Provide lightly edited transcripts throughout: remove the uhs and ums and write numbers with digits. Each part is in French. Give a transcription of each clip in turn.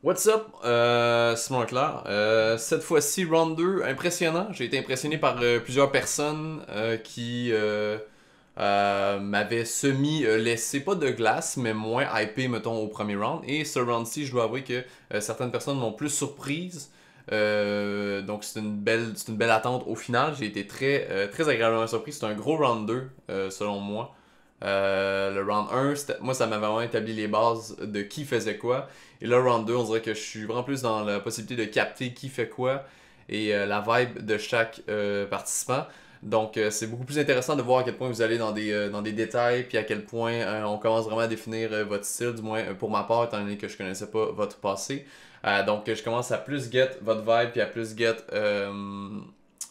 What's up? Simon Leclerc. Cette fois-ci, round 2, impressionnant. J'ai été impressionné par plusieurs personnes qui m'avaient semi-laissé, pas de glace, mais moins hypé, mettons, au premier round. Et ce round-ci, je dois avouer que certaines personnes m'ont plus surprise. Donc c'est une belle attente au final. J'ai été très agréablement surpris. C'est un gros round 2, selon moi. Le round 1, moi, ça m'a vraiment établi les bases de qui faisait quoi. Et là, round 2, on dirait que je suis vraiment plus dans la possibilité de capter qui fait quoi et la vibe de chaque participant. Donc, c'est beaucoup plus intéressant de voir à quel point vous allez dans des détails, puis à quel point on commence vraiment à définir votre style, du moins pour ma part, étant donné que je connaissais pas votre passé. Donc, je commence à plus get votre vibe, puis à plus get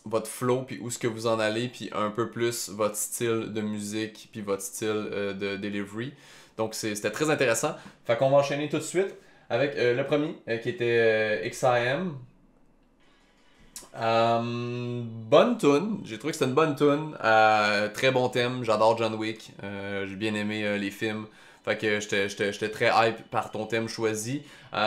votre flow, puis où est-ce que vous en allez, puis un peu plus votre style de musique, puis votre style de delivery. Donc c'était très intéressant. Fait qu'on va enchaîner tout de suite avec le premier qui était XIM. Bonne tune, j'ai trouvé que c'était une bonne tune. Très bon thème, j'adore John Wick. J'ai bien aimé les films. Fait que j'étais très hype par ton thème choisi.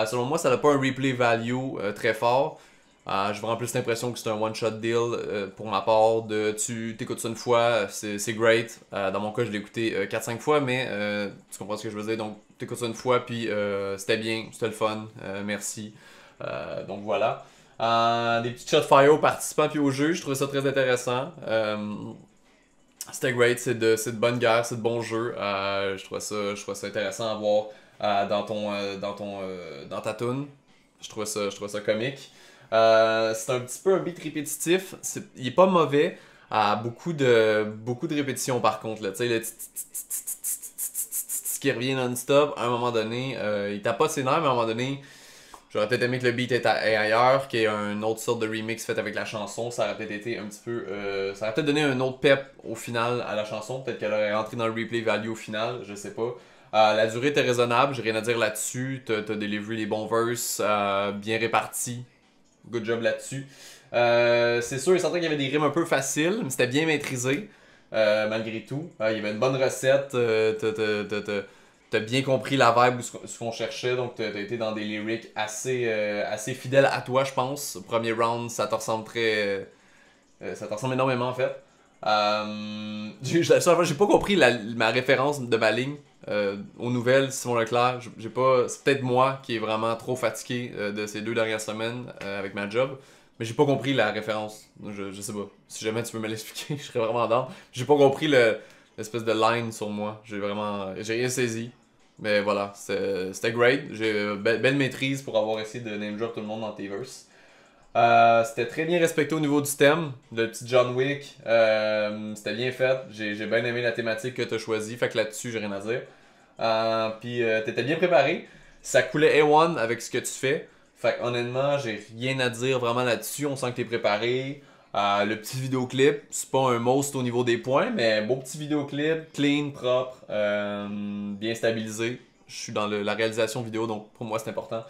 Selon moi, ça n'a pas un replay value très fort. J'ai vraiment plus l'impression que c'est un one-shot deal pour ma part. Tu t'écoutes ça une fois, c'est great. Dans mon cas, je l'ai écouté 4-5 fois, mais tu comprends ce que je veux dire. Donc, t'écoutes ça une fois, puis c'était bien, c'était le fun. Merci. Donc voilà. Des petits shots fire aux participants puis aux juges, je trouvais ça très intéressant. C'était great, c'est de bonne guerre, c'est de bon jeu. Je trouvais ça intéressant à voir dans ta tune. Je trouvais ça comique. C'est un petit peu un beat répétitif. Il est pas mauvais. Beaucoup de répétitions par contre. Là. Tu sais, le qui revient non-stop, à un moment donné, il tape pas ses nerfs, mais à un moment donné, j'aurais peut-être aimé que le beat est ailleurs, qu'il y ait une autre sorte de remix fait avec la chanson. Ça aurait peut-être été un petit peu. Ça aurait peut-être donné un autre pep au final à la chanson. Peut-être qu'elle aurait rentré dans le replay value au final, je sais pas. La durée était raisonnable, j'ai rien à dire là-dessus. T'as délivré les bons verses, bien répartis. Good job là-dessus. C'est sûr et certain qu'il y avait des rimes un peu faciles, mais c'était bien maîtrisé, malgré tout. Il y avait une bonne recette. T'as bien compris la vibe ou ce qu'on cherchait, donc t'as été dans des lyrics assez fidèles à toi, je pense. Premier round, ça te ressemble ça te ressemble énormément en fait. La seule fois, j'ai pas compris ma référence de ma ligne aux nouvelles, Simon Leclerc. J'ai pas, c'est peut-être moi qui est vraiment trop fatigué de ces 2 dernières semaines avec ma job, mais j'ai pas compris la référence. Je sais pas. Si jamais tu peux me l'expliquer, je serais vraiment down. J'ai pas compris l'espèce de line sur moi. J'ai rien saisi. Mais voilà, c'était great. J'ai belle maîtrise pour avoir essayé de name drop tout le monde dans tes verses. C'était très bien respecté au niveau du thème, le petit John Wick. C'était bien fait. J'ai bien aimé la thématique que tu as choisie. Fait que là-dessus, j'ai rien à dire. Puis t'étais bien préparé. Ça coulait A1 avec ce que tu fais. Fait que honnêtement, j'ai rien à dire vraiment là-dessus. On sent que t'es préparé. Le petit vidéoclip, c'est pas un most au niveau des points, mais beau petit vidéoclip, clean, propre, bien stabilisé. Je suis dans la réalisation vidéo, donc pour moi c'est important.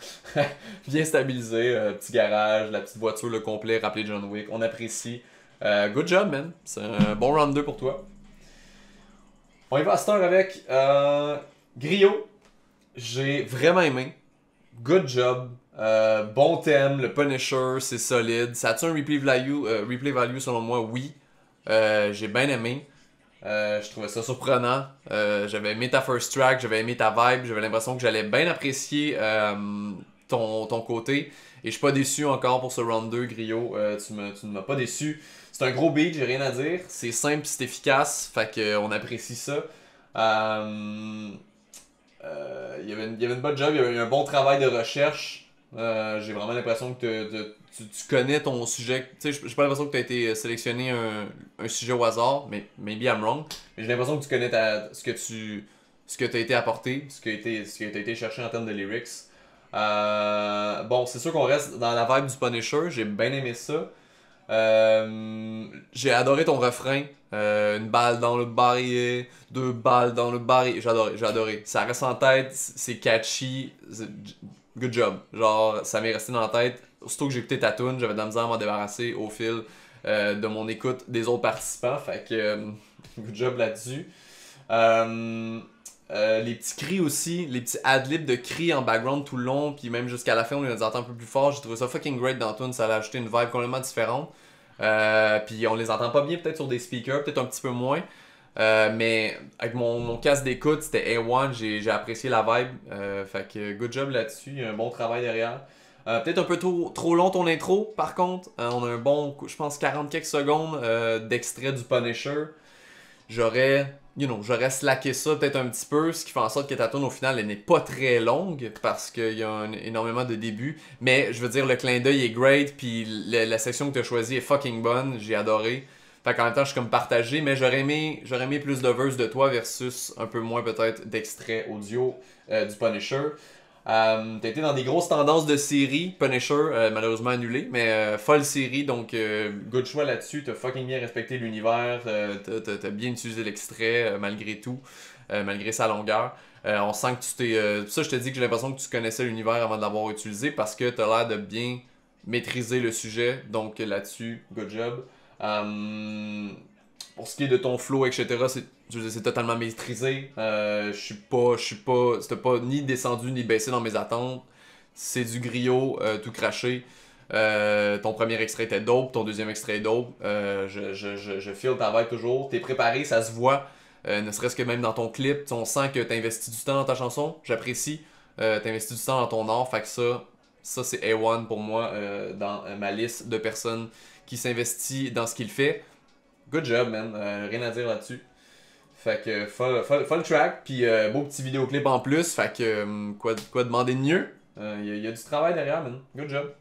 Bien stabilisé, petit garage, la petite voiture, le complet, rappelé John Wick. On apprécie. Good job, man. C'est un bon round 2 pour toi. On y va à cette heure avec Griot. J'ai vraiment aimé. Good job. Bon thème, le Punisher, c'est solide. Ça a-tu un replay value selon moi? Oui. J'ai bien aimé. Je trouvais ça surprenant. J'avais aimé ta first track, j'avais aimé ta vibe, j'avais l'impression que j'allais bien apprécier ton côté. Et je suis pas déçu encore pour ce round 2, Griot. Tu ne m'as pas déçu. C'est un gros beat, j'ai rien à dire. C'est simple, c'est efficace, fait qu'on apprécie ça. Il y avait une bonne job, il y avait eu un bon travail de recherche. J'ai vraiment l'impression que tu connais ton sujet. Tu sais, j'ai pas l'impression que tu as été sélectionné un sujet au hasard, mais maybe I'm wrong. Mais j'ai l'impression que tu connais ce que tu as été apporté, ce que tu as été cherché en termes de lyrics. Bon, c'est sûr qu'on reste dans la vibe du Punisher, j'ai bien aimé ça. J'ai adoré ton refrain. Une balle dans le barillet, 2 balles dans le barillet. J'ai adoré. Ça reste en tête, c'est catchy. Good job. Genre, ça m'est resté dans la tête. Aussitôt que j'ai écouté ta tune, j'avais de la misère à m'en débarrasser au fil de mon écoute des autres participants. Fait que, good job là-dessus. Euh, Les petits cris aussi, les petits ad-libs de cris en background tout le long, puis même jusqu'à la fin on les entend un peu plus fort. J'ai trouvé ça fucking great dans Tune, ça a ajouté une vibe complètement différente. Puis on les entend pas bien peut-être sur des speakers, peut-être un petit peu moins. Mais avec mon casque d'écoute, c'était A1, j'ai apprécié la vibe. Fait que good job là-dessus, il y a un bon travail derrière. Peut-être un peu trop long ton intro, par contre. On a un bon, je pense, 40 quelques secondes d'extrait du Punisher. J'aurais slacké ça peut-être un petit peu, ce qui fait en sorte que ta tune au final elle n'est pas très longue parce qu'il y a énormément de débuts. Mais je veux dire, le clin d'œil est great, puis la section que tu as choisie est fucking bonne, j'ai adoré. Fait qu'en même temps, je suis comme partagé, mais j'aurais aimé plus de verse de toi versus un peu moins peut-être d'extrait audio du Punisher. T'as été dans des grosses tendances de série, Punisher, malheureusement annulé, mais folle série, donc good choix là-dessus. T'as fucking bien respecté l'univers, t'as bien utilisé l'extrait malgré tout, malgré sa longueur. On sent que tu t'es. Ça, je te dis que j'ai l'impression que tu connaissais l'univers avant de l'avoir utilisé parce que t'as l'air de bien maîtriser le sujet, donc là-dessus, good job. Pour ce qui est de ton flow, etc., c'est totalement maîtrisé. C'était pas ni descendu ni baissé dans mes attentes. C'est du griot, tout craché. Ton premier extrait était dope, ton deuxième extrait est dope. Je feel ta vibe toujours. T'es préparé, ça se voit. Ne serait-ce que même dans ton clip, on sent que t'investis du temps dans ta chanson. J'apprécie. T'investis du temps dans ton art. Fait que ça c'est A1 pour moi dans ma liste de personnes qui s'investit dans ce qu'il fait. Good job, man. Rien à dire là-dessus. Fait que full track, puis beau petit vidéoclip en plus. Fait que quoi demander de mieux? Il y a du travail derrière, man. Good job.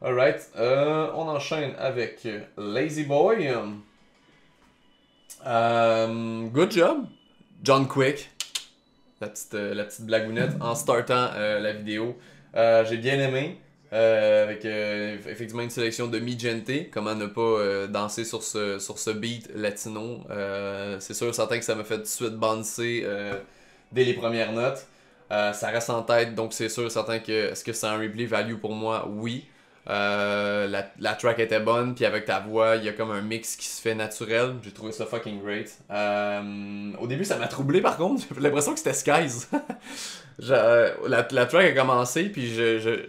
Alright, on enchaîne avec Lazy Boy. Good job. John Quick. La petite blagounette en startant la vidéo. J'ai bien aimé. Avec effectivement une sélection de Mi Gente, comment ne pas danser sur ce beat latino. C'est sûr certain que ça m'a fait tout de suite bouncer dès les premières notes. Ça reste en tête, donc c'est sûr certain que est-ce que c'est un replay value pour moi? Oui. La track était bonne, puis avec ta voix, il y a comme un mix qui se fait naturel. J'ai trouvé ça fucking great. Au début, ça m'a troublé par contre. J'ai l'impression que c'était Skies. La track a commencé, puis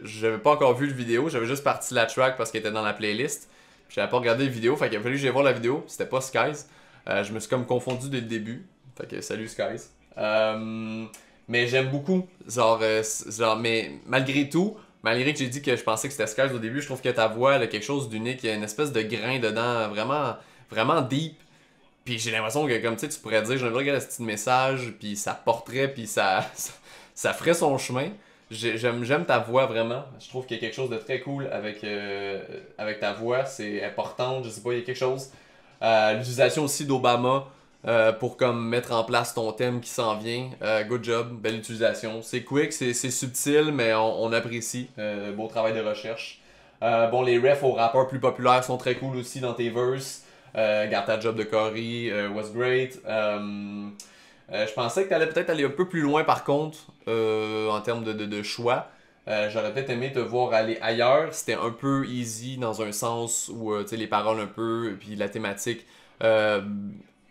j'avais pas encore vu le vidéo. J'avais juste parti la track parce qu'elle était dans la playlist. Puis j'avais pas regardé la vidéo, fait qu'il a fallu que j'aille voir la vidéo. C'était pas Skies. Je me suis comme confondu dès le début. Fait que salut Skies. Mais j'aime beaucoup. Mais malgré tout. Malgré que j'ai dit que je pensais que c'était Skies au début, je trouve que ta voix elle a quelque chose d'unique. Il y a une espèce de grain dedans, vraiment, vraiment deep. Puis j'ai l'impression que, comme tu sais, tu pourrais dire, j'aimerais regarder ce petit message, puis ça porterait, puis ça ferait son chemin. J'aime ta voix vraiment. Je trouve qu'il y a quelque chose de très cool avec ta voix. C'est important, je sais pas, il y a quelque chose. L'utilisation aussi d'Obama pour comme mettre en place ton thème qui s'en vient. Good job, belle utilisation. C'est quick, c'est subtil, mais on apprécie. Beau travail de recherche. Bon, les refs aux rappeurs plus populaires sont très cool aussi dans tes verses. Garde ta job de Cory was great. Je pensais que tu allais peut-être aller un peu plus loin par contre en termes de choix. J'aurais peut-être aimé te voir aller ailleurs. C'était un peu easy dans un sens où tu sais, les paroles un peu, puis la thématique.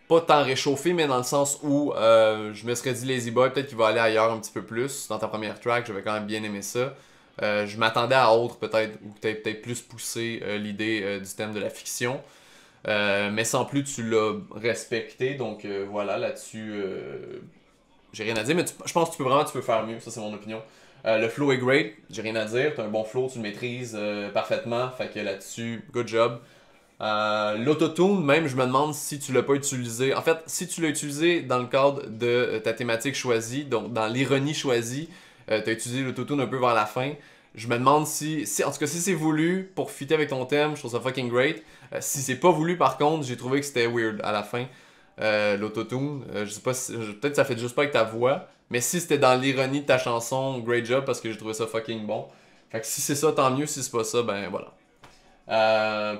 Pas tant réchauffé, mais dans le sens où je me serais dit Lazy Boy, peut-être qu'il va aller ailleurs un petit peu plus. Dans ta première track, j'avais quand même bien aimé ça. Je m'attendais à autre peut-être, ou peut-être plus poussé l'idée du thème de la fiction. Mais sans plus, tu l'as respecté, donc voilà, là-dessus, j'ai rien à dire, mais je pense que tu peux faire mieux, ça c'est mon opinion. Le flow est great, j'ai rien à dire, t'as un bon flow, tu le maîtrises parfaitement, fait que là-dessus, good job. L'autotune, même, je me demande si tu l'as pas utilisé. En fait, si tu l'as utilisé dans le cadre de ta thématique choisie, donc dans l'ironie choisie, tu as utilisé l'autotune un peu vers la fin. Je me demande en tout cas, si c'est voulu pour fitter avec ton thème, je trouve ça fucking great. Si c'est pas voulu, par contre, j'ai trouvé que c'était weird à la fin. L'autotune, je sais pas si, peut-être que ça fait juste pas avec ta voix, mais si c'était dans l'ironie de ta chanson, great job parce que j'ai trouvé ça fucking bon. Fait que si c'est ça, tant mieux. Si c'est pas ça, ben voilà.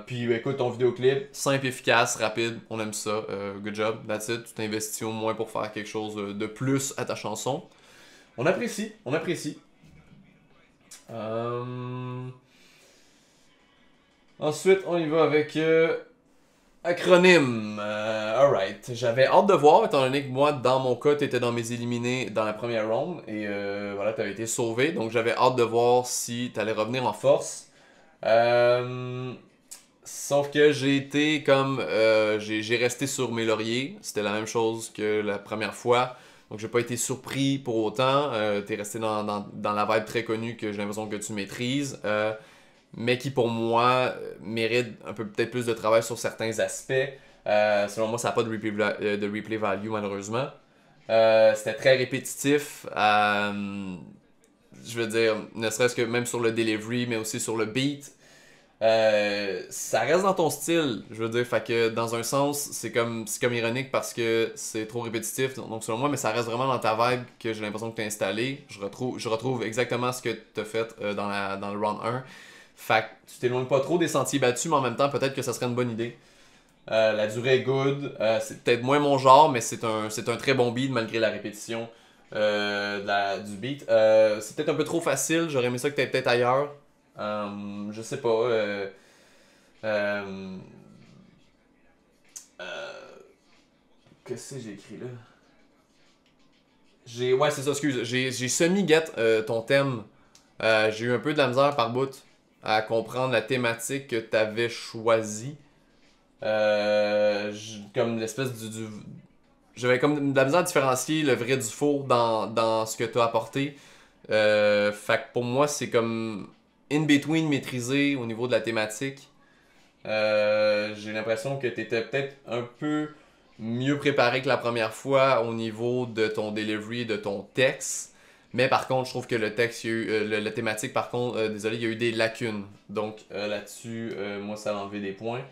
Puis écoute, ton vidéoclip, simple, efficace, rapide, on aime ça. Good job, that's it. Tu t'investis au moins pour faire quelque chose de plus à ta chanson. On apprécie, on apprécie. Ensuite, on y va avec Acronyme, alright. J'avais hâte de voir, étant donné que moi, dans mon cas, t'étais dans mes éliminés dans la première round et voilà, t'avais été sauvé. Donc j'avais hâte de voir si t'allais revenir en force. Euh, Sauf que j'ai été comme. J'ai resté sur mes lauriers. C'était la même chose que la première fois. Donc j'ai pas été surpris pour autant. T'es resté dans la vibe très connue que j'ai l'impression que tu maîtrises. Mais qui pour moi mérite un peu peut-être plus de travail sur certains aspects. Selon moi, ça n'a pas de replay value malheureusement. C'était très répétitif. Je veux dire, ne serait-ce que même sur le delivery, mais aussi sur le beat. Ça reste dans ton style, je veux dire, fait que dans un sens, c'est comme ironique parce que c'est trop répétitif, donc selon moi, mais ça reste vraiment dans ta vibe que j'ai l'impression que tu as installé. Je retrouve exactement ce que tu as fait dans le round 1. Fait que tu t'éloignes pas trop des sentiers battus, mais en même temps, peut-être que ça serait une bonne idée. La durée est good. C'est peut-être moins mon genre, mais c'est un très bon beat malgré la répétition du beat. C'est peut-être un peu trop facile. J'aurais aimé ça que tu peut-être ailleurs. Je sais pas. Euh, euh, Qu'est-ce que j'ai écrit là? Ouais, c'est ça, excuse. J'ai semi-get ton thème. J'ai eu un peu de la misère par bout à comprendre la thématique que tu avais choisie. Comme l'espèce j'avais comme de la misère à différencier le vrai du faux dans ce que tu as apporté. Fait que pour moi, c'est comme in-between maîtrisé au niveau de la thématique. J'ai l'impression que tu étais peut-être un peu mieux préparé que la première fois au niveau de ton delivery, de ton texte. Mais par contre, je trouve que le texte, il y a eu, la thématique, par contre, désolé, il y a eu des lacunes. Donc là-dessus, moi, ça a enlevé des points.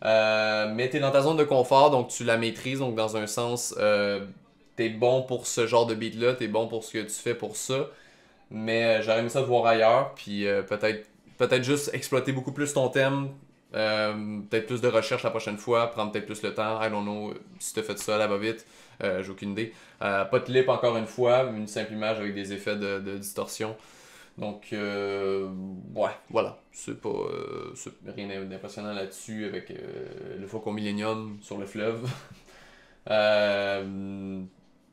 Mais t'es dans ta zone de confort, donc tu la maîtrises. Donc dans un sens, t'es bon pour ce genre de beat-là, t'es bon pour ce que tu fais pour ça. Mais j'aurais aimé ça de voir ailleurs, puis peut-être juste exploiter beaucoup plus ton thème. Peut-être plus de recherche la prochaine fois, prendre peut-être plus le temps. I don't know si t'as fait ça là-bas vite, j'ai aucune idée. Pas de clip encore une fois, une simple image avec des effets de distorsion. Donc, ouais, voilà. C'est rien d'impressionnant là-dessus avec le Faucon Millennium sur le fleuve. Euh,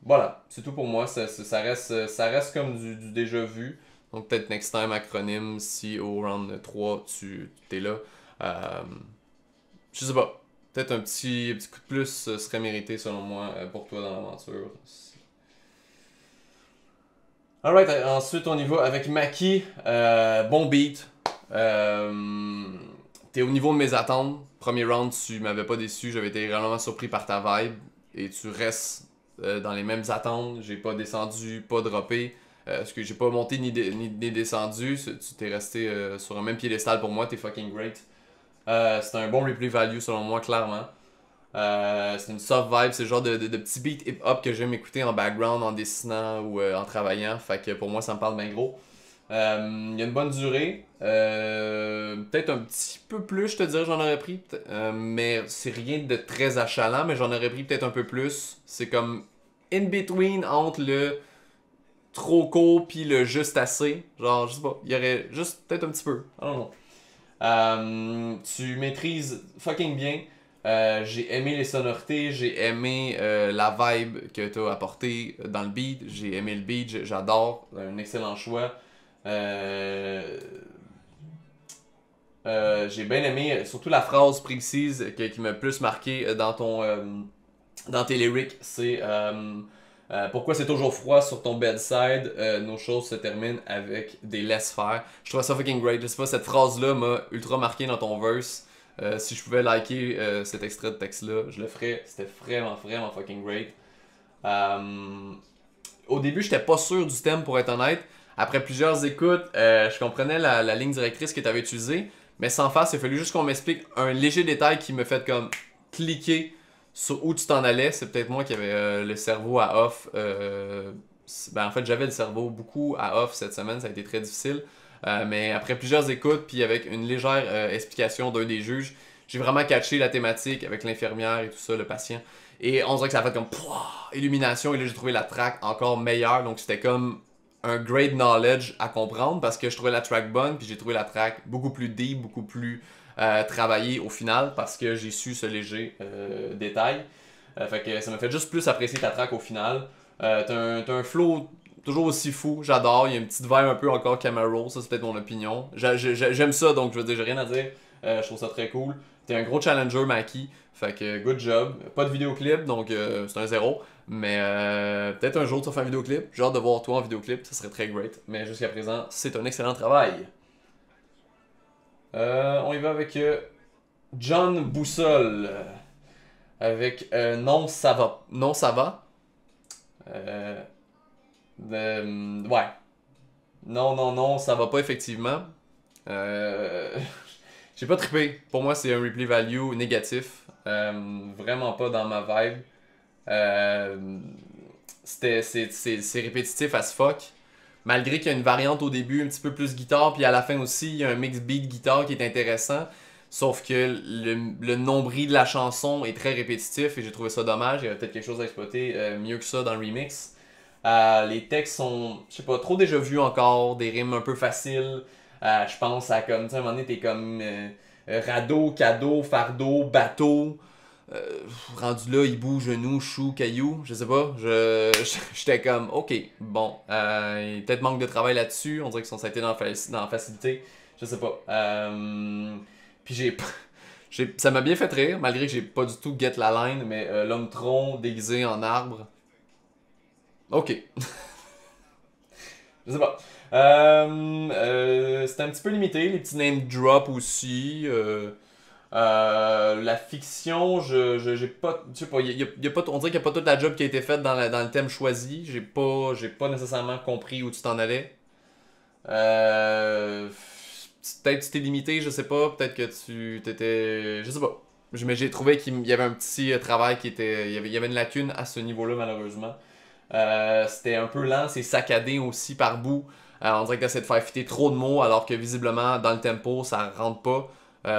voilà, c'est tout pour moi. Ça reste comme du déjà vu. Donc, peut-être next time acronyme si au round 3 tu t'es là. Euh, je sais pas. Peut-être un petit coup de plus serait mérité selon moi pour toi dans l'aventure. Alright, ensuite on y va avec Maki. Bon beat. Euh, T'es au niveau de mes attentes. Premier round, tu m'avais pas déçu. J'avais été vraiment surpris par ta vibe. Et tu restes dans les mêmes attentes. J'ai pas descendu, pas droppé. Parce que j'ai pas monté ni descendu. Tu t'es resté sur un même piédestal pour moi. T'es fucking great. C'est un bon replay value selon moi, clairement. C'est une soft vibe, c'est le genre de petit beat hip-hop que j'aime écouter en background, en dessinant ou en travaillant. Fait que pour moi, ça me parle bien gros. Il y a une bonne durée. Peut-être un petit peu plus, je te dirais, j'en aurais pris. Mais c'est rien de très achalant, mais j'en aurais pris peut-être un peu plus. C'est comme in between entre le trop court puis le juste assez. Genre, je sais pas, il y aurait juste peut-être un petit peu. I don't know. Tu maîtrises fucking bien. J'ai aimé les sonorités, j'ai aimé la vibe que tu as apporté dans le beat, j'ai aimé le beat, j'adore, un excellent choix. Euh, j'ai bien aimé surtout la phrase précise qui m'a plus marqué dans tes lyrics, c'est pourquoi c'est toujours froid sur ton bedside, nos choses se terminent avec des laisse-faire. Je trouve ça fucking great. Je sais pas, cette phrase-là m'a ultra marqué dans ton verse. Si je pouvais liker cet extrait de texte-là, je le ferais. C'était vraiment, vraiment fucking great. Euh, Au début, j'étais pas sûr du thème pour être honnête. Après plusieurs écoutes, je comprenais la ligne directrice que tu avais utilisée. Mais sans faire, il a fallu juste qu'on m'explique un léger détail qui me fait comme cliquer sur où tu t'en allais. C'est peut-être moi qui avais le cerveau à off. Ben, en fait, j'avais le cerveau beaucoup à off cette semaine. Ça a été très difficile. Mais après plusieurs écoutes, puis avec une légère explication d'un des juges, j'ai vraiment catché la thématique avec l'infirmière et tout ça, le patient. Et on dirait que ça a fait comme pouah, illumination. Et là, j'ai trouvé la track encore meilleure. Donc, c'était comme un great knowledge à comprendre parce que je trouvais la track bonne. Puis j'ai trouvé la track beaucoup plus deep, beaucoup plus travailler au final parce que j'ai su ce léger détail. Fait que ça m'a fait juste plus apprécier ta track au final. T'as un flow toujours aussi fou, j'adore. Il y a une petite vibe un peu encore Camaro, ça c'est peut-être mon opinion. J'aime ça, donc je veux dire, j'ai rien à dire. Je trouve ça très cool. T'es un gros challenger, Maki. Fait que good job. Pas de vidéoclip, donc c'est un zéro. Mais peut-être un jour tu vas faire un vidéoclip. J'ai hâte de voir toi en vidéoclip, ça serait très great. Mais jusqu'à présent, c'est un excellent travail. On y va avec John Boussole. Avec Non ça va. Non ça va. Ouais. Non, non, non, ça va pas effectivement. J'ai pas trippé. Pour moi, c'est un replay value négatif. Vraiment pas dans ma vibe. C'est répétitif as fuck. Malgré qu'il y a une variante au début, un petit peu plus guitare, puis à la fin aussi, il y a un mix beat guitare qui est intéressant. Sauf que le nombril de la chanson est très répétitif et j'ai trouvé ça dommage. Il y avait peut-être quelque chose à exploiter mieux que ça dans le remix. Les textes sont, je sais pas, trop déjà vus encore, des rimes un peu faciles. Je pense à comme, tu sais, à un moment donné, t'es comme radeau, cadeau, fardeau, bateau. Rendu là, hibou, genou, chou, caillou, je sais pas. J'étais comme, ok, bon, il y a peut-être manque de travail là-dessus. On dirait qu'ils sont été dans la facilité. Je sais pas. Puis ça m'a bien fait rire, malgré que j'ai pas du tout get la line, mais l'homme tronc déguisé en arbre. Ok. Je sais pas. C'était un petit peu limité, les petits name drop aussi. La fiction, j'ai pas, je sais pas, y a pas, on dirait qu'il n'y a pas toute la job qui a été faite dans le thème choisi. J'ai pas nécessairement compris où tu t'en allais. Peut-être tu t'es limité, je sais pas. Peut-être que tu t'étais, je sais pas. Mais j'ai trouvé qu'il y avait un petit travail qui était, il y avait une lacune à ce niveau-là malheureusement. C'était un peu lent, c'est saccadé aussi par bout. On dirait que t'essaies de faire fitter trop de mots alors que visiblement dans le tempo ça rentre pas. Tu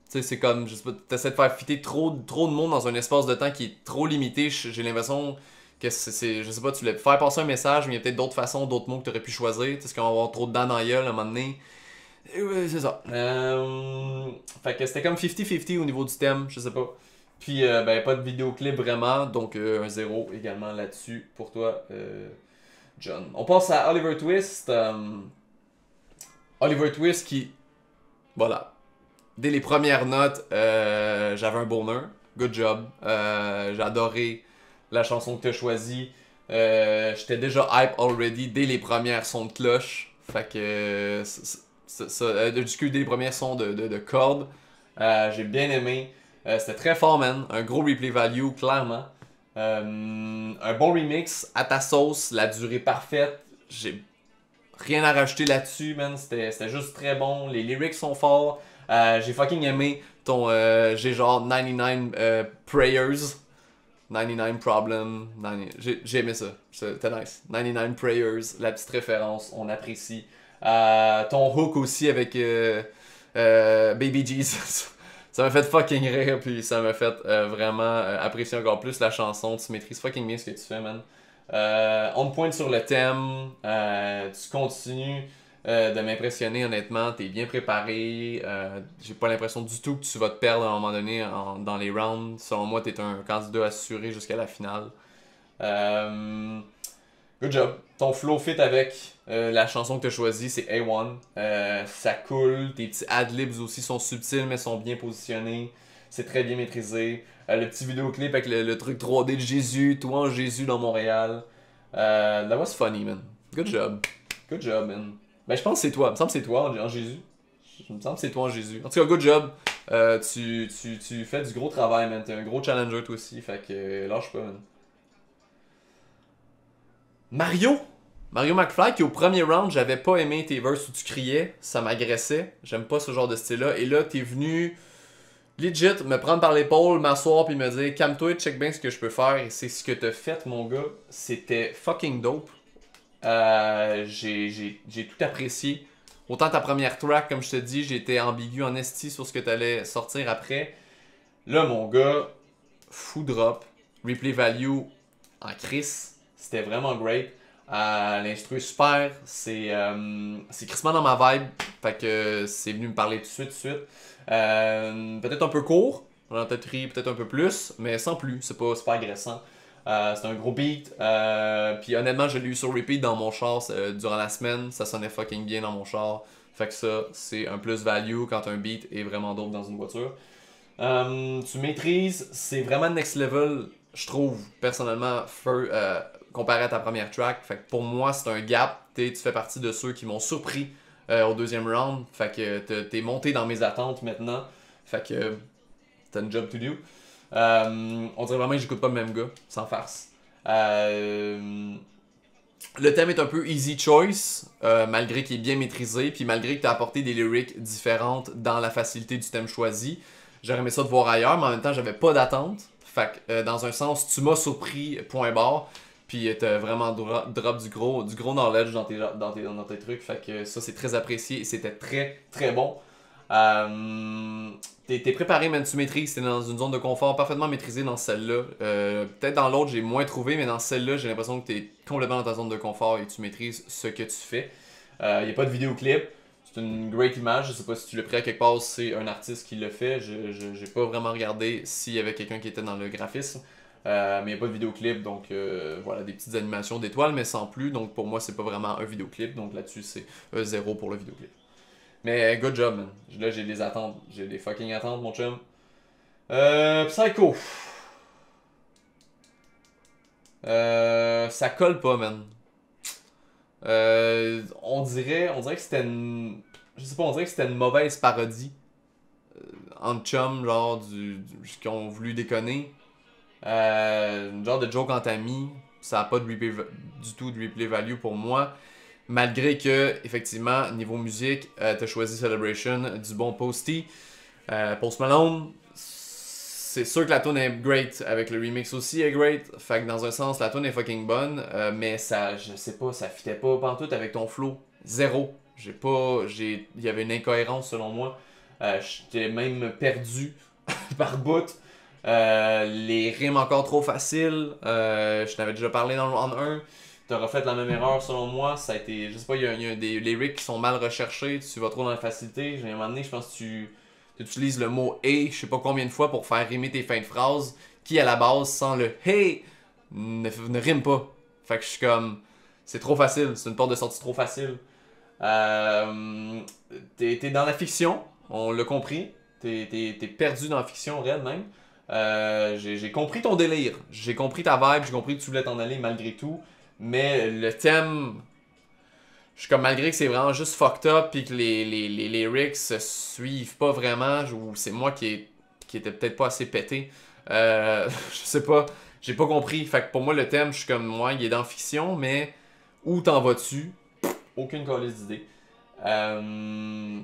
sais, c'est comme, je sais pas, t'essaies de faire fitter trop de mots dans un espace de temps qui est trop limité. J'ai l'impression que je sais pas, tu voulais faire passer un message, mais il y a peut-être d'autres façons, d'autres mots que t'aurais pu choisir. Est-ce qu'on va avoir trop de dents dans la gueule à un moment donné? Et ouais, c'est ça. Fait que c'était comme 50-50 au niveau du thème, je sais pas. Puis, ben, pas de vidéoclip vraiment, donc un zéro également là-dessus pour toi, John. On passe à Oliver Twist. Oliver Twist qui, voilà, dès les premières notes, j'avais un bonheur. Good job. J'ai adoré la chanson que tu as choisie. J'étais déjà hype already dès les premières sons de cloche. Fait que dès les premiers sons de cordes. J'ai bien aimé. C'était très fort, man. Un gros replay value, clairement. Un bon remix à ta sauce, la durée parfaite. J'ai rien à rajouter là-dessus, man. C'était juste très bon. Les lyrics sont forts. J'ai fucking aimé ton. J'ai genre 99 prayers. 99 problems. J'ai aimé ça. C'était nice. 99 prayers. La petite référence. On apprécie. Ton hook aussi avec Baby Jesus. Ça m'a fait fucking rire. Puis ça m'a fait vraiment apprécier encore plus la chanson. Tu maîtrises fucking bien ce que tu fais, man. On te pointe sur le thème. Tu continues de m'impressionner, honnêtement. T'es bien préparé. J'ai pas l'impression du tout que tu vas te perdre à un moment donné dans les rounds. Selon moi, t'es un candidat assuré jusqu'à la finale. Good job. Ton flow fit avec la chanson que tu as choisie, c'est A1. Ça coule. Tes petits ad-libs aussi sont subtils mais sont bien positionnés. C'est très bien maîtrisé. Le petit vidéoclip avec le truc 3D de Jésus, toi en Jésus dans Montréal. That was funny, man. Good job. Good job, man. Ben, je pense que c'est toi. Il me semble que c'est toi en Jésus. Il me semble que c'est toi en Jésus. En tout cas, good job. Tu fais du gros travail, man. T'es un gros challenger, toi aussi. Fait que lâche pas, man. Mario McFly, qui au premier round, j'avais pas aimé tes verses où tu criais. Ça m'agressait. J'aime pas ce genre de style-là. Et là, t'es venu legit me prendre par l'épaule, m'asseoir puis me dire calme-toi, check bien ce que je peux faire. Et c'est ce que t'as fait, mon gars. C'était fucking dope. J'ai tout apprécié. Autant ta première track, comme je te dis, j'étais ambigu en esti sur ce que t'allais sortir après. Là, mon gars, fou drop, replay value en crise. C'était vraiment great. L'instru est super, c'est crissement dans ma vibe, fait que c'est venu me parler tout de suite. Peut-être un peu court, j'en ai peut-être ri peut-être un peu plus, mais sans plus, c'est pas agressant. C'est un gros beat, puis honnêtement je l'ai eu sur repeat dans mon char durant la semaine, ça sonnait fucking bien dans mon char, fait que ça c'est un plus value quand un beat est vraiment dope dans une voiture. Tu maîtrises, c'est vraiment next level, je trouve, personnellement, comparé à ta première track. Fait que pour moi, c'est un gap. Tu fais partie de ceux qui m'ont surpris au deuxième round. Fait que t'es monté dans mes attentes maintenant. Fait que t'as une job to do. On dirait vraiment que j'écoute pas le même gars, sans farce. Le thème est un peu easy choice, malgré qu'il est bien maîtrisé, puis malgré que tu as apporté des lyrics différentes dans la facilité du thème choisi. J'aurais aimé ça de voir ailleurs, mais en même temps, j'avais pas d'attente. Fait que, dans un sens, tu m'as surpris, point barre. Puis t'as vraiment drop du gros knowledge dans tes trucs. Fait que ça, c'est très apprécié et c'était très, très bon. T'es préparé, même tu maîtrises. T'es dans une zone de confort parfaitement maîtrisée dans celle-là. Peut-être dans l'autre, j'ai moins trouvé, mais dans celle-là, j'ai l'impression que t'es complètement dans ta zone de confort et tu maîtrises ce que tu fais. Y a pas de vidéoclip. C'est une great image. Je sais pas si tu l'as pris à quelque part, c'est un artiste qui l'a fait. J'ai pas vraiment regardé s'il y avait quelqu'un qui était dans le graphisme. Mais il n'y a pas de vidéoclip, donc voilà, des petites animations d'étoiles, mais sans plus. Donc pour moi, c'est pas vraiment un vidéoclip. Donc là-dessus, c'est 0 pour le vidéoclip. Mais good job, man. Là, j'ai des attentes. J'ai des fucking attentes, mon chum. Psycho. Ça colle pas, man. On dirait que c'était une. Je sais pas, on dirait que c'était une mauvaise parodie. En chum, genre, qui ont voulu déconner. Genre de joke entre amis. Ça a pas de du tout de replay value pour moi. Malgré que, effectivement, niveau musique, t'as choisi Celebration, du bon Posty. Post Malone, c'est sûr que la tune est great, avec le remix aussi est great. Fait que dans un sens, la tune est fucking bonne, mais ça, je sais pas, ça fitait pas pantoute avec ton flow. Zéro. Il y avait une incohérence selon moi. J'étais même perdu par bout. Les rimes encore trop faciles. Je t'avais déjà parlé dans le round 1. T'as refait la même erreur selon moi. Ça a été. Je sais pas, il y a des lyrics qui sont mal recherchés. Tu vas trop dans la facilité. J'ai un moment donné, je pense que tu utilises le mot et je sais pas combien de fois pour faire rimer tes fins de phrases qui à la base sans le hey ne rime pas. Fait que je suis comme. C'est trop facile. C'est une porte de sortie trop facile. T'es dans la fiction. On l'a compris. T'es perdu dans la fiction, réelle même. J'ai compris ton délire. J'ai compris ta vibe. J'ai compris que tu voulais t'en aller malgré tout. Mais le thème, je suis comme malgré que c'est vraiment juste fucked up puis que les lyrics se suivent pas vraiment, ou c'est moi qui était peut-être pas assez pété. Je sais pas, j'ai pas compris. Fait que pour moi, le thème, je suis comme moi, il est dans fiction, mais où t'en vas-tu? Aucune calice d'idée. Je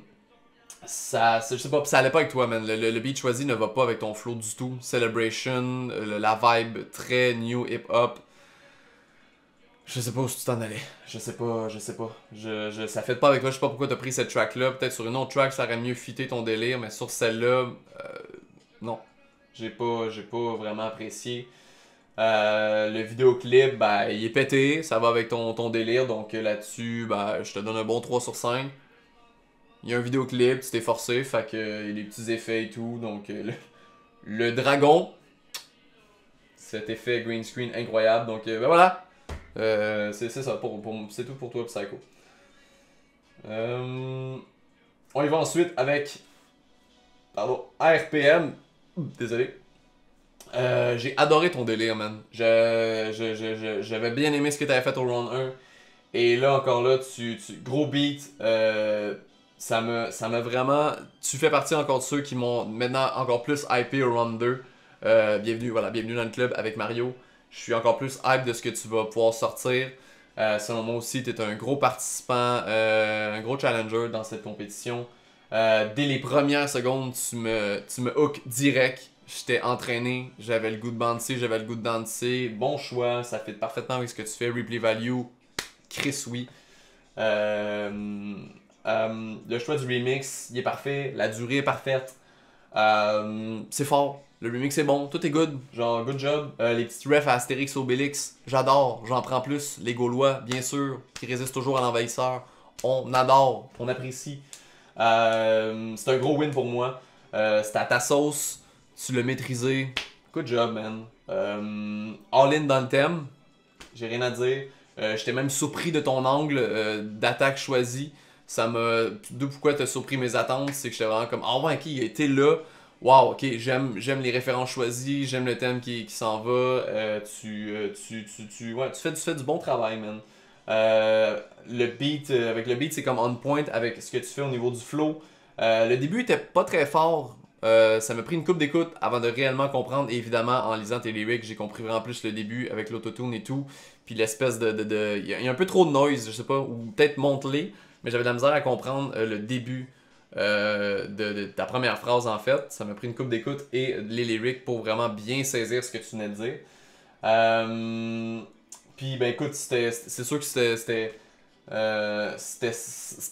sais pas, ça allait pas avec toi, man. Le beat choisi ne va pas avec ton flow du tout. Celebration, la vibe très new hip-hop. Je sais pas où tu t'en allais. Je sais pas. Ça fait pas avec toi. Je sais pas pourquoi t'as pris cette track-là. Peut-être sur une autre track, ça aurait mieux fité ton délire, mais sur celle-là, non. J'ai pas vraiment apprécié. Le vidéoclip, ben, il est pété. Ça va avec ton délire. Donc là-dessus, ben, je te donne un bon 3 sur 5. Il y a un vidéoclip, tu t'es forcé. Fait que, il y a des petits effets et tout. Donc le dragon, cet effet green screen incroyable. Donc ben voilà. C'est ça, c'est tout pour toi, Psycho. On y va ensuite avec. Pardon, ARPM. Désolé. J'ai adoré ton délire, man. J'avais bien aimé ce que tu avais fait au round 1. Et là, encore là, gros beat. Ça m'a vraiment. Tu fais partie encore de ceux qui m'ont maintenant encore plus hypé au round 2. Bienvenue dans le club avec Mario. Je suis encore plus hype de ce que tu vas pouvoir sortir. Selon moi aussi, tu es un gros participant, un gros challenger dans cette compétition. Dès les premières secondes, tu me hook direct. J'étais entraîné, j'avais le goût de bouncer, j'avais le goût de danser. Bon choix, ça fait parfaitement avec ce que tu fais. Replay value, Chris, oui. Le choix du remix, il est parfait. La durée est parfaite. C'est fort. Le remix est bon, tout est good, genre good job. Les petits refs à Astérix Obélix, j'adore, j'en prends plus. Les Gaulois, bien sûr, qui résistent toujours à l'envahisseur, on adore, on apprécie. C'est un gros win pour moi. C'était à ta sauce, tu l'as maîtrisé. Good job, man. All in dans le thème, j'ai rien à dire. J'étais même surpris de ton angle d'attaque choisi. Ça m'a. D'où pourquoi t'as surpris mes attentes, c'est que j'étais vraiment comme ah ouais, ok, il a été là. Waouh, ok, j'aime les références choisies, j'aime le thème qui s'en va. Ouais, tu fais du bon travail, man. Le beat, avec le beat, c'est comme on point avec ce que tu fais au niveau du flow. Le début était pas très fort. Ça m'a pris une coupe d'écoute avant de réellement comprendre. Et évidemment, en lisant tes lyrics, j'ai compris vraiment plus le début avec l'autotune et tout. Puis l'espèce de. Il y a un peu trop de noise, je sais pas, ou peut-être monte-les, mais j'avais de la misère à comprendre le début de ta première phrase en fait. Ça m'a pris une coupe d'écoute et les lyrics pour vraiment bien saisir ce que tu venais de dire. Puis ben écoute, c'est sûr que c'était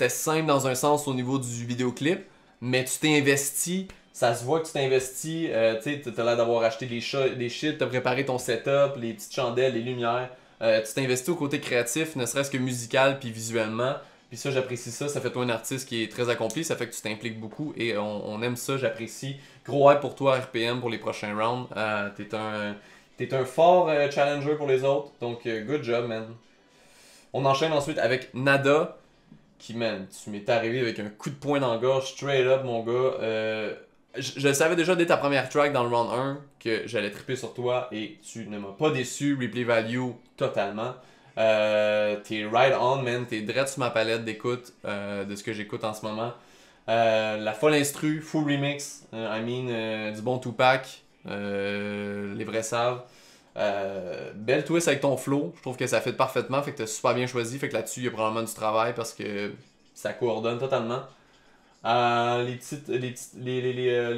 simple dans un sens au niveau du vidéoclip, mais tu t'es investi, ça se voit que tu t'es investi, tu sais, t'as l'air d'avoir acheté des shit, t'as préparé ton setup, les petites chandelles, les lumières, tu t'es investi au côté créatif, ne serait-ce que musical puis visuellement. Puis ça, j'apprécie ça. Ça fait toi un artiste qui est très accompli. Ça fait que tu t'impliques beaucoup et on aime ça. J'apprécie. Gros hype pour toi, RPM, pour les prochains rounds. T'es un fort challenger pour les autres. Donc, good job, man. On enchaîne ensuite avec Nada. Qui, man, tu m'es arrivé avec un coup de poing dans la gorge, straight up, mon gars. Je le savais déjà dès ta première track dans le round 1 que j'allais triper sur toi et tu ne m'as pas déçu. Replay value totalement. T'es right on, man. T'es direct sur ma palette d'écoute de ce que j'écoute en ce moment. La folle instru, full remix. Du bon Tupac. Les vrais savent. Belle twist avec ton flow. Je trouve que ça fit parfaitement. Fait que t'as super bien choisi. Fait que là-dessus, il y a probablement du travail parce que ça coordonne totalement. Les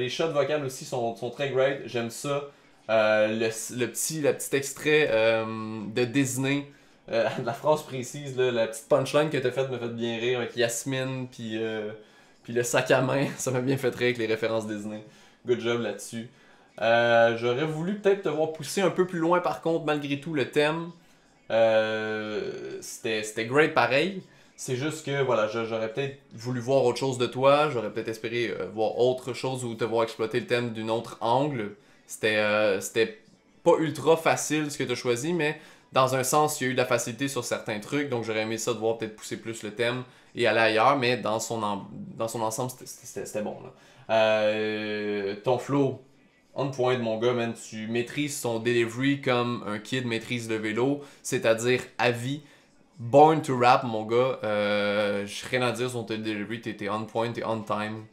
shots vocales aussi sont très great. J'aime ça. Le petit extrait de Disney. La phrase précise, là, la petite punchline que t'as faite m'a fait bien rire avec Yasmine puis le sac à main, ça m'a bien fait rire avec les références Disney. Good job là-dessus. J'aurais voulu peut-être te voir pousser un peu plus loin par contre, malgré tout, le thème. C'était great pareil. C'est juste que voilà, j'aurais peut-être voulu voir autre chose de toi, j'aurais peut-être espéré voir autre chose ou te voir exploiter le thème d'un autre angle. C'était pas ultra facile ce que tu as choisi, mais dans un sens, il y a eu de la facilité sur certains trucs, donc j'aurais aimé ça de voir peut-être pousser plus le thème et aller ailleurs, mais dans son ensemble, c'était bon. Là. Ton flow, on point, mon gars, man, tu maîtrises son delivery comme un kid maîtrise le vélo, c'est-à-dire à vie. Born to rap, mon gars. J'ai rien à dire sur ton delivery, t'es on point, t'es on time.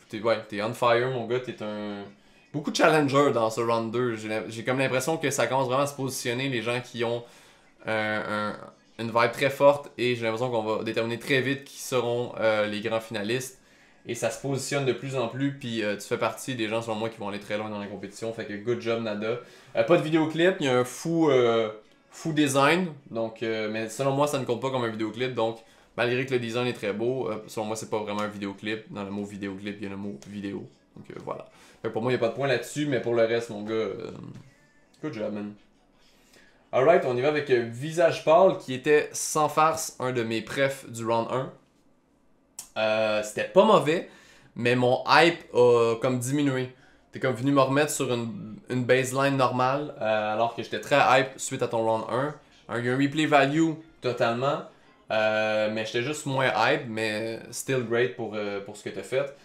T'es on fire, mon gars, t'es un. Beaucoup de challenger dans ce round 2. J'ai comme l'impression que ça commence vraiment à se positionner, les gens qui ont une vibe très forte, et j'ai l'impression qu'on va déterminer très vite qui seront les grands finalistes. Et ça se positionne de plus en plus, puis tu fais partie des gens, selon moi, qui vont aller très loin dans la compétition. Fait que good job, Nada. Pas de vidéoclip, il y a un fou design, donc, mais selon moi, ça ne compte pas comme un vidéoclip. Donc, malgré que le design est très beau, selon moi, c'est pas vraiment un vidéoclip. Dans le mot vidéoclip, il y a le mot vidéo. Donc, voilà. Fait que pour moi, il n'y a pas de point là-dessus, mais pour le reste, mon gars, good job, man. Alright, on y va avec Visage Pâle, qui était sans farce un de mes prefs du round 1. C'était pas mauvais, mais mon hype a comme diminué. T'es comme venu me remettre sur une baseline normale, alors que j'étais très hype suite à ton round 1. Il y a un replay value totalement, mais j'étais juste moins hype, mais still great pour ce que t'as fait.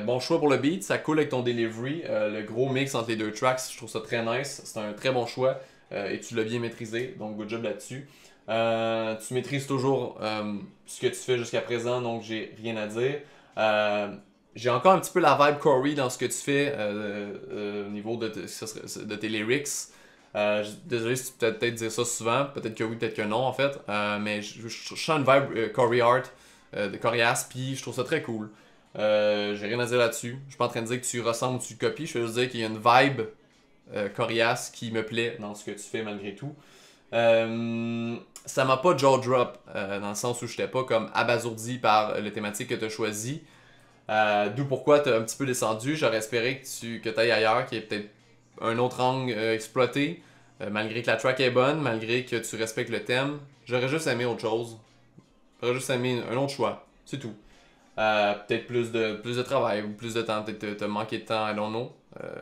Bon choix pour le beat, ça coule avec ton delivery. Le gros mix entre les deux tracks, je trouve ça très nice. C'est un très bon choix et tu l'as bien maîtrisé, donc good job là-dessus. Tu maîtrises toujours ce que tu fais jusqu'à présent, donc j'ai rien à dire. J'ai encore un petit peu la vibe Corey dans ce que tu fais au niveau de tes lyrics. Désolé si tu peux peut-être dire ça souvent, peut-être que oui, peut-être que non en fait. Mais je sens une vibe Corey Art, de Corias, puis je trouve ça très cool. J'ai rien à dire là-dessus. Je suis pas en train de dire que tu ressembles ou tu copies, je veux juste dire qu'il y a une vibe Corias qui me plaît dans ce que tu fais malgré tout. Ça m'a pas jaw drop dans le sens où j'étais pas comme abasourdi par les thématiques que tu as choisies. D'où pourquoi tu as un petit peu descendu. J'aurais espéré que tu ailles ailleurs, qu'il y ait peut-être un autre angle exploité, malgré que la track est bonne, malgré que tu respectes le thème. J'aurais juste aimé autre chose. J'aurais juste aimé un autre choix. C'est tout. Peut-être plus de travail ou plus de temps. Peut-être t'as manqué de temps, I don't know.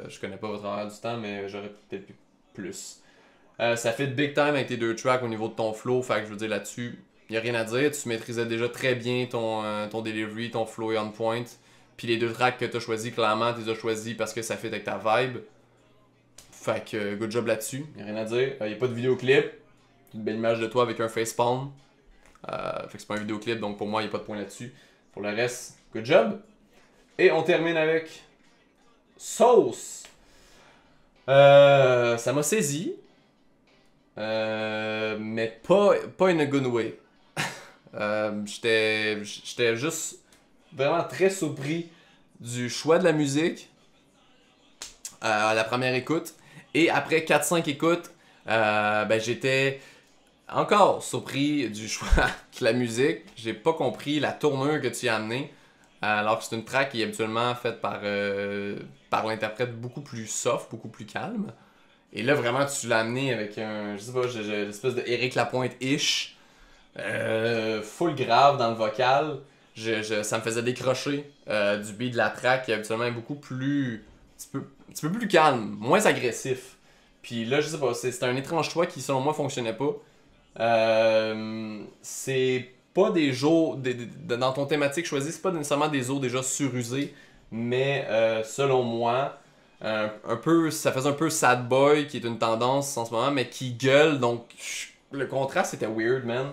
Je connais pas votre horaire du temps, mais j'aurais peut-être pu plus. Ça fait big time avec tes deux tracks au niveau de ton flow. Fait que je veux dire là-dessus, il n'y a rien à dire. Tu maîtrisais déjà très bien ton delivery, ton flow est on point. Puis les deux tracks que tu as choisis, clairement, tu les as choisis parce que ça fit avec ta vibe. Fait que good job là-dessus. Il n'y a rien à dire. Il n'y a pas de vidéoclip. Une belle image de toi avec un facepalm. Fait que c'est pas un vidéoclip, donc pour moi, il n'y a pas de point là-dessus. Pour le reste, good job. Et on termine avec Sauce. Ça m'a saisi. Mais pas in a good way. J'étais juste vraiment très surpris du choix de la musique à la première écoute. Et après 4-5 écoutes, j'étais encore surpris du choix de la musique. J'ai pas compris la tournure que tu y as amenée. Alors que c'est une track qui est habituellement faite par l'interprète beaucoup plus soft, beaucoup plus calme. Et là, vraiment, tu l'as amené avec un, je sais pas, l'espèce de Éric Lapointe-ish. Full grave dans le vocal. Ça me faisait décrocher du beat de la track qui habituellement est beaucoup plus. Un petit peu plus calme, moins agressif. Puis là, je sais pas, c'est un étrange choix qui, selon moi, fonctionnait pas. C'est pas des os. Dans ton thématique choisi, c'est pas nécessairement des os déjà surusés. Mais selon moi. Un peu, ça faisait un peu sad boy qui est une tendance en ce moment, mais qui gueule, donc le contraste était weird, man.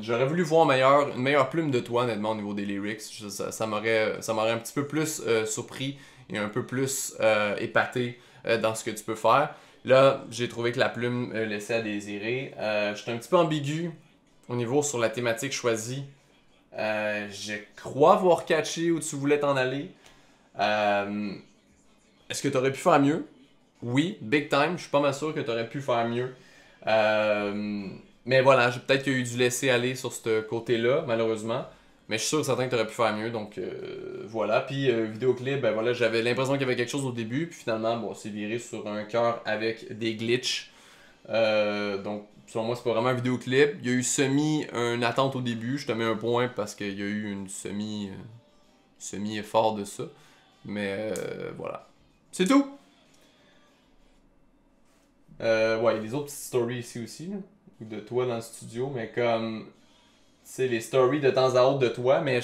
J'aurais voulu voir une meilleure plume de toi, honnêtement, au niveau des lyrics. Ça m'aurait un petit peu plus surpris et un peu plus épaté dans ce que tu peux faire. Là, j'ai trouvé que la plume laissait à désirer. J'étais un petit peu ambigu au niveau sur la thématique choisie. Je crois voir catché où tu voulais t'en aller. Est-ce que tu aurais pu faire mieux? Oui, big time. Je suis pas mal sûr que tu aurais pu faire mieux. Mais voilà, peut-être qu'il y a eu du laisser aller sur ce côté-là, malheureusement. Mais je suis sûr certain que tu aurais pu faire mieux. Donc voilà. Puis vidéoclip, ben voilà, j'avais l'impression qu'il y avait quelque chose au début. Puis finalement, bon, c'est viré sur un cœur avec des glitches. Donc selon moi, c'est pas vraiment un vidéoclip. Il y a eu une attente au début. Je te mets un point parce qu'il y a eu une semi-effort de ça. Mais voilà. C'est tout! Ouais, il y a des autres petites stories ici aussi, là, de toi dans le studio, mais comme, tu sais, les stories de temps à autre de toi, mais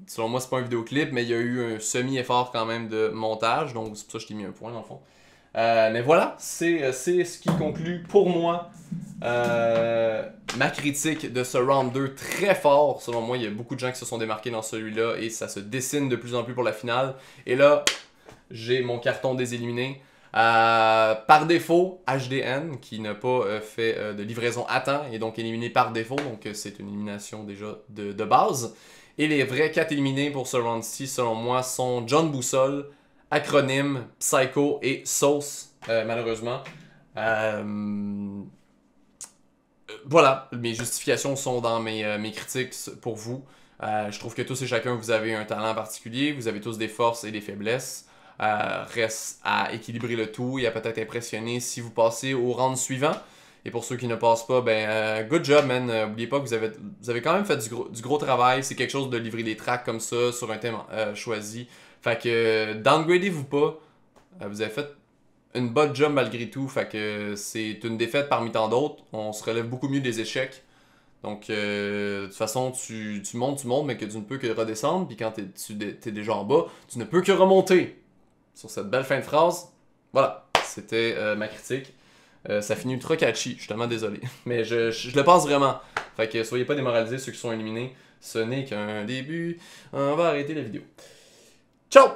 selon moi, c'est pas un vidéoclip, mais il y a eu un semi-effort quand même de montage, donc c'est pour ça que je t'ai mis un point dans le fond. Mais voilà, c'est ce qui conclut pour moi ma critique de ce round 2 très fort. Selon moi, il y a beaucoup de gens qui se sont démarqués dans celui-là et ça se dessine de plus en plus pour la finale. Et là, j'ai mon carton des éliminés. Par défaut, HDN, qui n'a pas fait de livraison à temps, est donc éliminé par défaut. Donc c'est une élimination déjà de base. Et les vrais 4 éliminés pour ce round-ci, selon moi, sont John Boussole, Acronyme, Psycho et Sauce, malheureusement. Voilà, mes justifications sont dans mes critiques pour vous. Je trouve que tous et chacun, vous avez un talent particulier, vous avez tous des forces et des faiblesses. Reste à équilibrer le tout et à peut-être impressionner si vous passez au round suivant. Et pour ceux qui ne passent pas, good job, man. N'oubliez pas que vous avez quand même fait du gros travail. C'est quelque chose de livrer des tracks comme ça sur un thème choisi. Fait que downgradez-vous pas. Vous avez fait une bonne job malgré tout. Fait que c'est une défaite parmi tant d'autres. On se relève beaucoup mieux des échecs. Donc, de toute façon, tu montes, mais que tu ne peux que redescendre. Puis quand t'es déjà en bas, tu ne peux que remonter. Sur cette belle fin de phrase, voilà, c'était ma critique. Ça finit ultra catchy, je suis tellement désolé. Mais je le pense vraiment. Fait que soyez pas démoralisés ceux qui sont éliminés. Ce n'est qu'un début. On va arrêter la vidéo. Ciao!